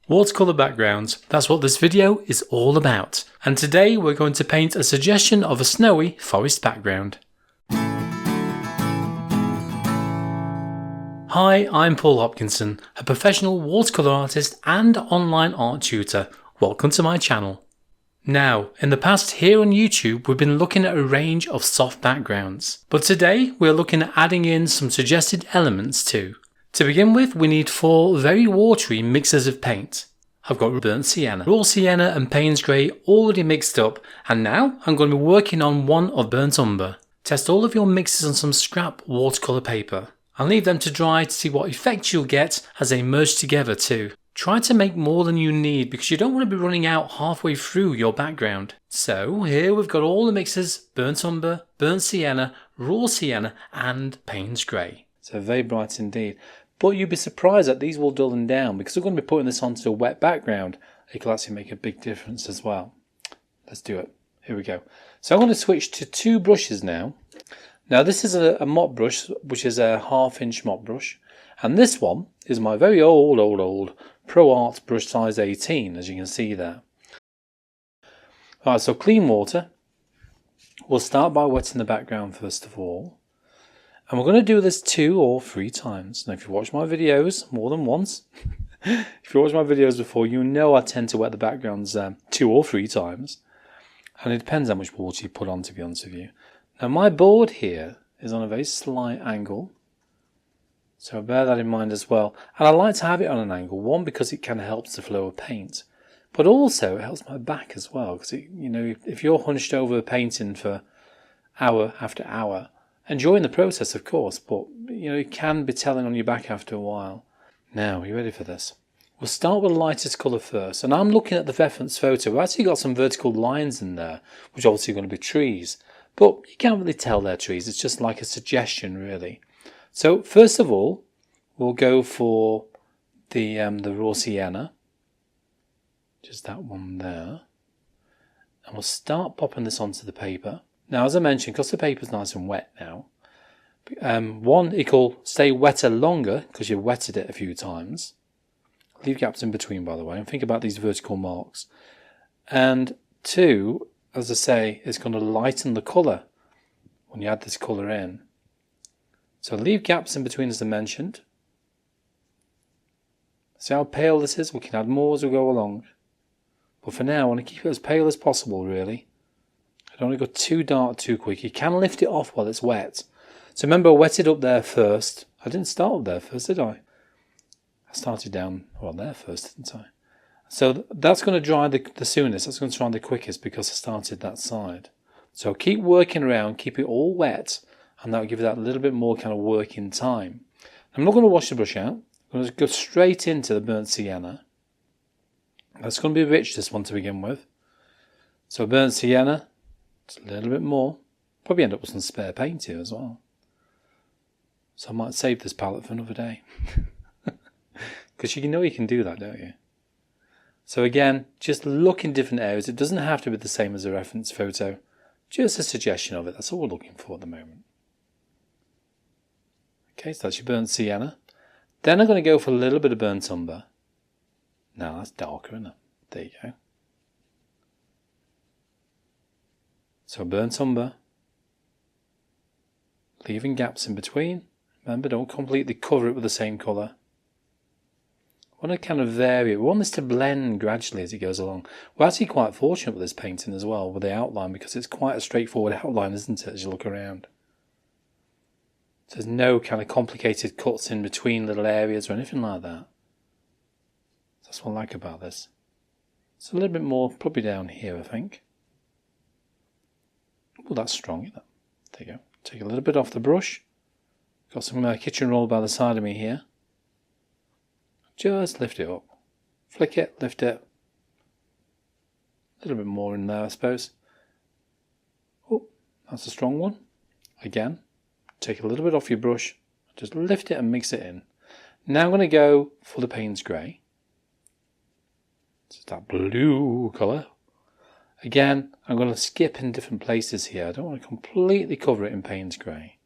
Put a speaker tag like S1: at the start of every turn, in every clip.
S1: Watercolour backgrounds, that's what this video is all about. And today we're going to paint a suggestion of a snowy forest background. Hi, I'm Paul Hopkinson, a professional watercolour artist and online art tutor. Welcome to my channel. Now, in the past here on YouTube, we've been looking at a range of soft backgrounds, but today we're looking at adding in some suggested elements too. To begin with, we need 4 very watery mixes of paint. I've got burnt sienna, raw sienna and Payne's grey already mixed up, and now I'm going to be working on one of burnt umber. Test all of your mixes on some scrap watercolour paper. I'll leave them to dry to see what effect you'll get as they merge together too. Try to make more than you need because you don't want to be running out halfway through your background. So here we've got all the mixes: burnt umber, burnt sienna, raw sienna and Payne's grey. So very bright indeed. But you'd be surprised that these will dullen down because we're going to be putting this onto a wet background. It will actually make a big difference as well. Let's do it. Here we go. So I'm going to switch to 2 brushes now. Now this is a mop brush, which is a 1/2 inch mop brush. And this one is my very old Pro Art brush size 18, as you can see there. Alright, so clean water. We'll start by wetting the background first of all. And we're going to do this 2 or 3 times. Now if you watch my videos more than once, if you watch my videos before, you know I tend to wet the backgrounds 2 or 3 times. And it depends how much water you put on, to be honest with you. Now my board here is on a very slight angle, so bear that in mind as well. And I like to have it on an angle, one because it kind of helps the flow of paint, but also it helps my back as well, because you know, if you're hunched over painting for hour after hour, enjoying the process of course, but you know, it can be telling on your back after a while. Now, are you ready for this? We'll start with the lightest colour first, and I'm looking at the reference photo. We've actually got some vertical lines in there, which are obviously going to be trees. But you can't really tell they're trees, it's just like a suggestion really. So first of all, we'll go for the raw sienna, just that one there. And we'll start popping this onto the paper. Now as I mentioned, because the paper's nice and wet now, one, it'll stay wetter longer because you've wetted it a few times. Leave gaps in between, by the way, and think about these vertical marks. And 2, as I say, it's going to lighten the colour when you add this colour in. So leave gaps in between as I mentioned. See how pale this is? We can add more as we go along. But for now I want to keep it as pale as possible really. I don't want to go too dark too quick. You can lift it off while it's wet. So remember I wetted up there first. I didn't start up there first, did I? I started down there first, didn't I? So that's going to dry the soonest, that's going to dry the quickest because I started that side. So keep working around, keep it all wet, and that will give you that little bit more kind of working time. I'm not going to wash the brush out, I'm going to go straight into the burnt sienna. That's going to be rich, this one to begin with. So burnt sienna, just a little bit more. Probably end up with some spare paint here as well. So I might save this palette for another day. Because you know you can do that, don't you? So again, just look in different areas. It doesn't have to be the same as a reference photo. Just a suggestion of it. That's all we're looking for at the moment. Okay, so that's your burnt sienna. Then I'm going to go for a little bit of burnt umber. Now that's darker, isn't it? There you go. So burnt umber. Leaving gaps in between. Remember, don't completely cover it with the same colour. I want to kind of vary it. We want this to blend gradually as it goes along. We're actually quite fortunate with this painting as well, with the outline, because it's quite a straightforward outline, isn't it, as you look around. So there's no kind of complicated cuts in between little areas or anything like that. That's what I like about this. It's a little bit more, probably down here, I think. Oh, that's strong, isn't it? There you go. Take a little bit off the brush. Got some kitchen roll by the side of me here. Just lift it up. Flick it, lift it. A little bit more in there, I suppose. Oh, that's a strong one. Again, take a little bit off your brush. Just lift it and mix it in. Now I'm going to go for the Payne's grey. It's that blue colour. Again, I'm going to skip in different places here. I don't want to completely cover it in Payne's grey.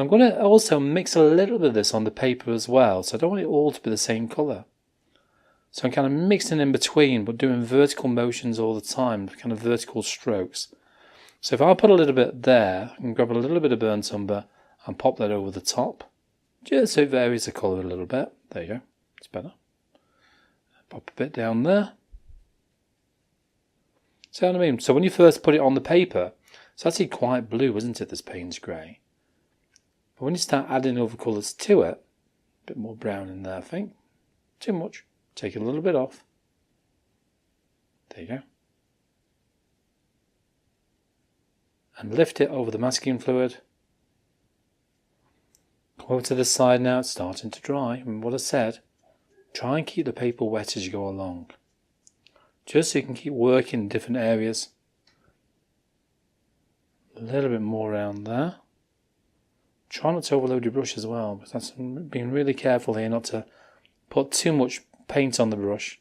S1: I'm going to also mix a little bit of this on the paper as well, so I don't want it all to be the same colour. So I'm kind of mixing in between, but doing vertical motions all the time, kind of vertical strokes. So if I put a little bit there, I can grab a little bit of burnt umber and pop that over the top, just so it varies the colour a little bit. There you go, it's better. Pop a bit down there. See what I mean? So when you first put it on the paper, it's actually quite blue, isn't it, this Payne's Grey? But when you start adding other colours to it, a bit more brown in there, I think. Too much. Take it a little bit off. There you go. And lift it over the masking fluid. Come over to this side now, it's starting to dry. And what I said, try and keep the paper wet as you go along. Just so you can keep working in different areas. A little bit more around there. Try not to overload your brush as well, because that's being really careful here not to put too much paint on the brush.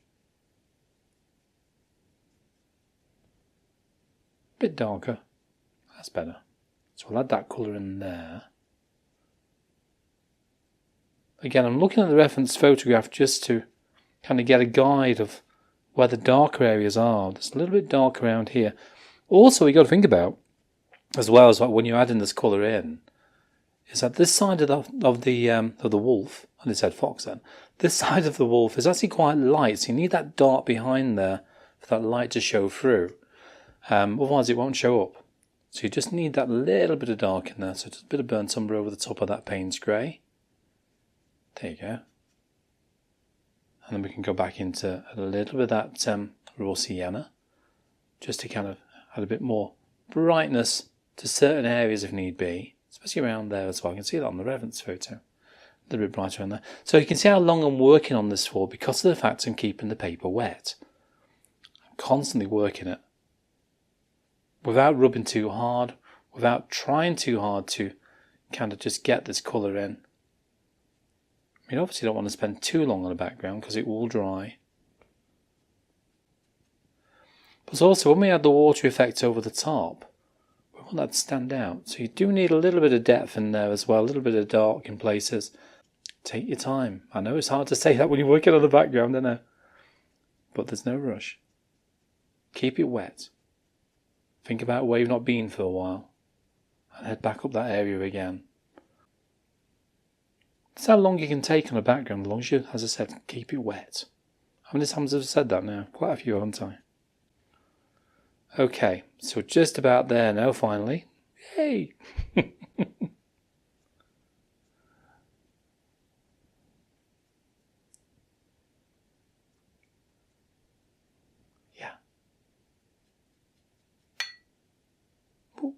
S1: A bit darker. That's better. So I'll add that colour in there. Again, I'm looking at the reference photograph just to kind of get a guide of where the darker areas are. There's a little bit dark around here. Also, you got to think about, as well as when you're adding this colour in, is that this side of the wolf, and it said fox then, this side of the wolf is actually quite light, so you need that dark behind there for that light to show through. Otherwise it won't show up. So you just need that little bit of dark in there, so just a bit of burnt umber over the top of that Payne's Grey. There you go. And then we can go back into a little bit of that raw sienna, just to kind of add a bit more brightness to certain areas if need be. Especially around there as well. You can see that on the reference photo. A little bit brighter on there. So you can see how long I'm working on this for because of the fact I'm keeping the paper wet. I'm constantly working it. Without rubbing too hard. Without trying too hard to kind of just get this colour in. I mean, obviously you don't want to spend too long on the background because it will dry. But also when we add the water effect over the top, we want that to stand out. So you do need a little bit of depth in there as well, a little bit of dark in places. Take your time. I know it's hard to say that when you're working on the background, I know. But there's no rush. Keep it wet. Think about where you've not been for a while. And head back up that area again. That's how long you can take on a background, as long as you, as I said, keep it wet. How many times have I said that now? Quite a few, haven't I? Okay, so just about there now, finally. Yay! Yeah. Ooh.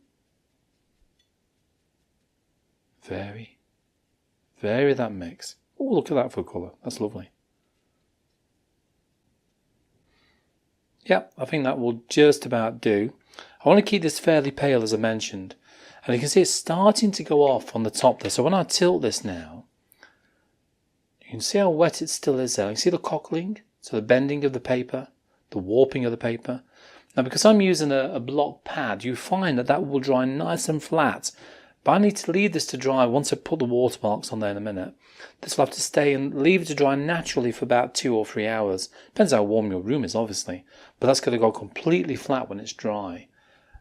S1: Vary that mix. Oh, look at that for colour. That's lovely. Yep, I think that will just about do. I want to keep this fairly pale as I mentioned. And you can see it's starting to go off on the top there. So when I tilt this now, you can see how wet it still is there. You can see the cockling, so the bending of the paper, the warping of the paper. Now because I'm using a block pad, you find that that will dry nice and flat. But I need to leave this to dry once I put the watermarks on there in a minute. This will have to stay and leave it to dry naturally for about 2 or 3 hours. Depends how warm your room is, obviously. But that's going to go completely flat when it's dry.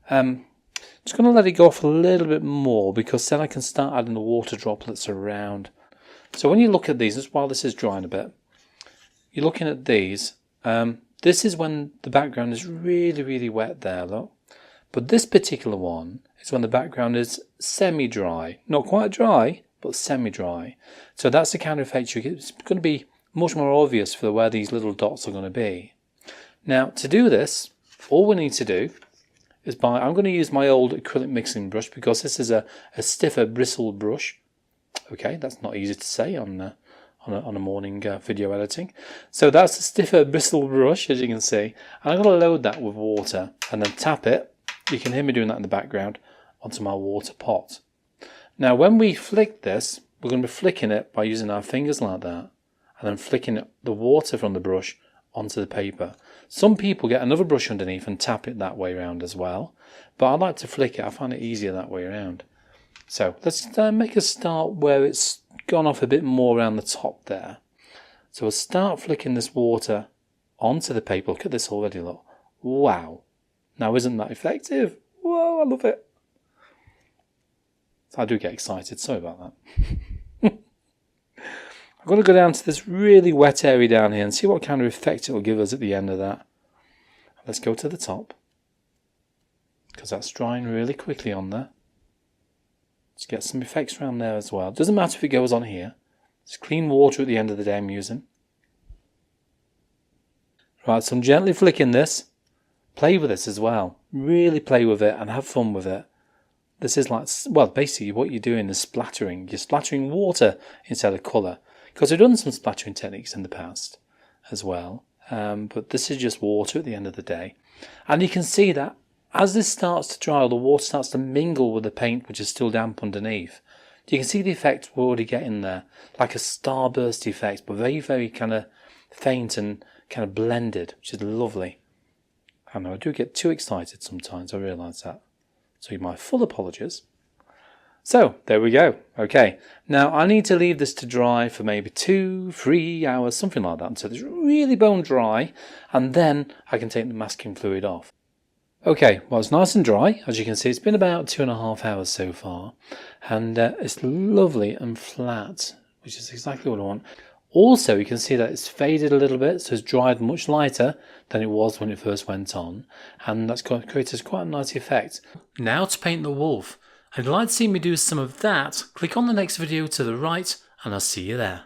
S1: Just going to let it go off a little bit more because then I can start adding the water droplets around. So when you look at these, just while this is drying a bit, you're looking at these. This is when the background is really, really wet there, look. But this particular one is when the background is semi-dry. Not quite dry, but semi-dry. So that's the kind of effect you get. It's going to be much more obvious for where these little dots are going to be. Now, to do this, all we need to do is I'm going to use my old acrylic mixing brush because this is a stiffer bristle brush. Okay, that's not easy to say on a morning video editing. So that's a stiffer bristle brush, as you can see. And I'm going to load that with water and then tap it. You can hear me doing that in the background onto my water pot. Now when we flick this, we're going to be flicking it by using our fingers like that and then flicking the water from the brush onto the paper. Some people get another brush underneath and tap it that way around as well, but I like to flick it. I find it easier that way around. So let's make a start where it's gone off a bit more around the top there. So we'll start flicking this water onto the paper. Look at this already, look. Wow. Now isn't that effective? Whoa, I love it. I do get excited, sorry about that. I'm going to go down to this really wet area down here and see what kind of effect it will give us at the end of that. Let's go to the top, because that's drying really quickly on there. Let's get some effects around there as well. Doesn't matter if it goes on here. It's clean water at the end of the day I'm using. Right, so I'm gently flicking this. Play with this as well. Really play with it and have fun with it. This is like, well, basically what you're doing is splattering. You're splattering water instead of colour. Because we've done some splattering techniques in the past as well. But this is just water at the end of the day. And you can see that as this starts to dry, the water starts to mingle with the paint, which is still damp underneath. You can see the effect we're already getting there. Like a starburst effect, but very, very kind of faint and kind of blended, which is lovely. I know I do get too excited sometimes, I realise that. So my full apologies. So, there we go. Okay, now I need to leave this to dry for maybe 2-3 hours, something like that, until it's really bone dry, and then I can take the masking fluid off. Okay, well, it's nice and dry. As you can see, it's been about 2.5 hours so far, and it's lovely and flat, which is exactly what I want. Also, you can see that it's faded a little bit, so it's dried much lighter than it was when it first went on, and that's created quite a nice effect. Now to paint the wolf. If you'd like to see me do some of that, click on the next video to the right, and I'll see you there.